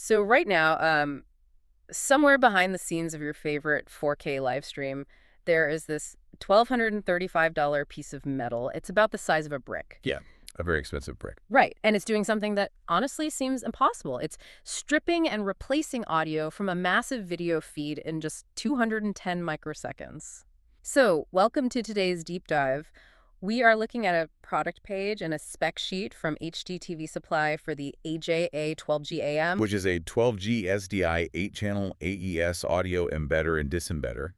So right now, somewhere behind the scenes of your favorite 4K live stream, there is this $1,235 piece of metal. It's about the size of a brick. Yeah, a very expensive brick. Right, and it's doing something that honestly seems impossible. It's stripping and replacing audio from a massive video feed in just 210 microseconds. So, welcome to today's deep dive. We are looking at a product page and a spec sheet from HDTV Supply for the AJA 12G-AM. Which is a 12G SDI 8-channel AES audio embedder and disembedder,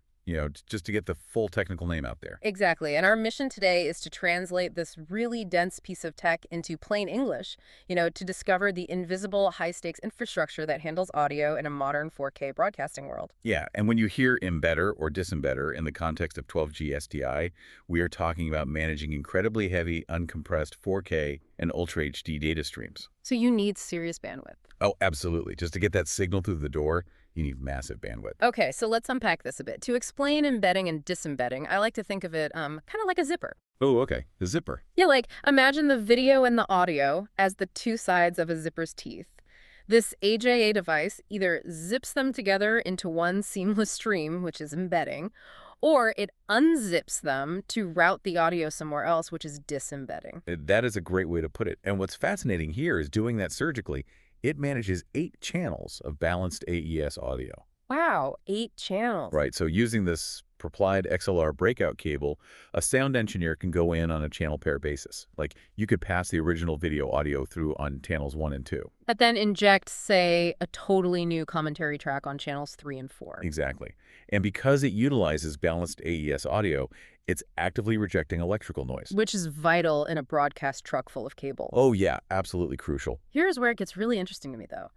just to get the full technical name out there. Exactly. And our mission today is to translate this really dense piece of tech into plain English, to discover the invisible high-stakes infrastructure that handles audio in a modern 4K broadcasting world. Yeah, and when you hear embedder or disembedder in the context of 12G SDI, we are talking about managing incredibly heavy, uncompressed 4K and Ultra HD data streams. So you need serious bandwidth. Oh, absolutely. Just to get that signal through the door, you need massive bandwidth. Okay, so let's unpack this a bit. To explain embedding and disembedding, I like to think of it kind of like a zipper. Oh, okay. The zipper. Yeah, like imagine the video and the audio as the two sides of a zipper's teeth. This AJA device either zips them together into one seamless stream, which is embedding, or it unzips them to route the audio somewhere else, which is disembedding. That is a great way to put it. And what's fascinating here is doing that surgically. It manages 8 channels of balanced AES audio. Wow, 8 channels. Right, so using this Proplied XLR breakout cable, a sound engineer can go in on a channel pair basis. Like, you could pass the original video audio through on channels 1 and 2. But then inject, say, a totally new commentary track on channels 3 and 4. Exactly. And because it utilizes balanced AES audio, it's actively rejecting electrical noise. Which is vital in a broadcast truck full of cable. Oh yeah, absolutely crucial. Here's where it gets really interesting to me, though.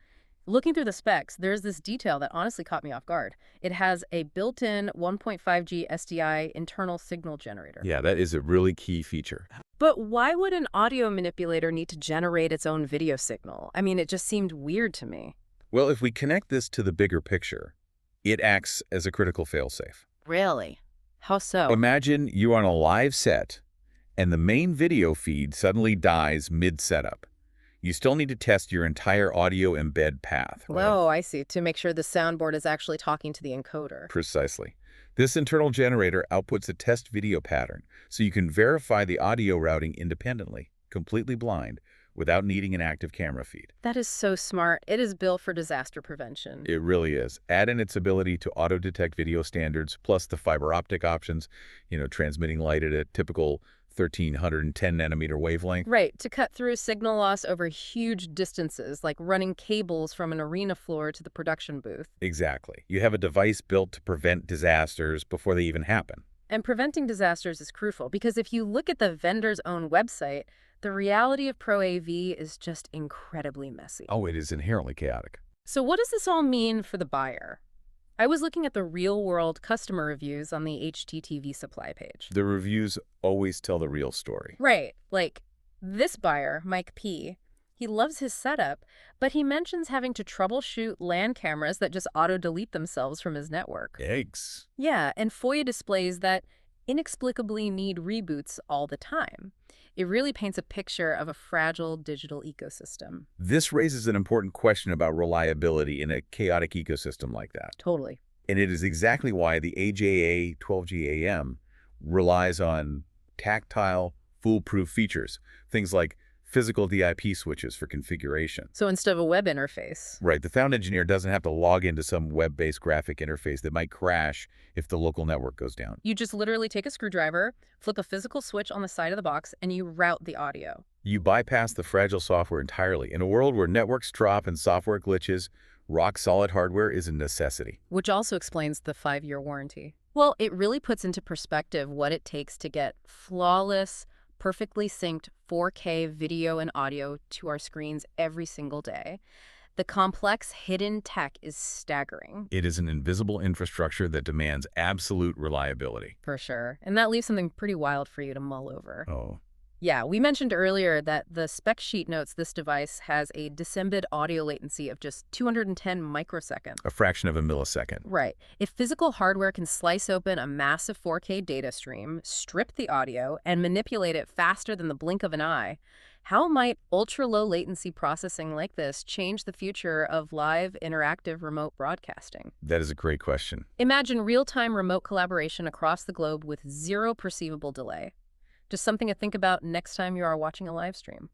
Looking through the specs, there's this detail that honestly caught me off guard. It has a built-in 1.5G SDI internal signal generator. Yeah, that is a really key feature. But why would an audio manipulator need to generate its own video signal? I mean, it just seemed weird to me. Well, if we connect this to the bigger picture, it acts as a critical failsafe. Really? How so? Imagine you're on a live set and the main video feed suddenly dies mid-setup. You still need to test your entire audio embed path. Right? Oh, I see. To make sure the soundboard is actually talking to the encoder. Precisely. This internal generator outputs a test video pattern, so you can verify the audio routing independently, completely blind, without needing an active camera feed. That is so smart. It is built for disaster prevention. It really is. Add in its ability to auto-detect video standards, plus the fiber optic options, transmitting light at a typical 1310 nanometer wavelength. Right, to cut through signal loss over huge distances, like running cables from an arena floor to the production booth. Exactly. You have a device built to prevent disasters before they even happen. And preventing disasters is crucial, because if you look at the vendor's own website, the reality of Pro AV is just incredibly messy. Oh, it is inherently chaotic. So what does this all mean for the buyer? I was looking at the real-world customer reviews on the HDTV Supply page. The reviews always tell the real story. Right. Like, this buyer, Mike P., he loves his setup, but he mentions having to troubleshoot LAN cameras that just auto-delete themselves from his network. Eggs. Yeah, and FOIA displays that inexplicably need reboots all the time. It really paints a picture of a fragile digital ecosystem. This raises an important question about reliability in a chaotic ecosystem like that. Totally. And it is exactly why the AJA 12G-AM relies on tactile, foolproof features. Things like physical DIP switches for configuration. So instead of a web interface. Right. The sound engineer doesn't have to log into some web-based graphic interface that might crash if the local network goes down. You just literally take a screwdriver, flip a physical switch on the side of the box, and you route the audio. You bypass the fragile software entirely. In a world where networks drop and software glitches, rock-solid hardware is a necessity. Which also explains the 5-year warranty. Well, it really puts into perspective what it takes to get flawless, perfectly synced 4K video and audio to our screens every single day. The complex hidden tech is staggering. It is an invisible infrastructure that demands absolute reliability. For sure. And that leaves something pretty wild for you to mull over. Oh, Yeah, we mentioned earlier that the spec sheet notes this device has a disembed audio latency of just 210 microseconds. A fraction of a millisecond. Right. If physical hardware can slice open a massive 4K data stream, strip the audio, and manipulate it faster than the blink of an eye, how might ultra-low latency processing like this change the future of live interactive remote broadcasting? That is a great question. Imagine real-time remote collaboration across the globe with zero perceivable delay. Just something to think about next time you are watching a live stream.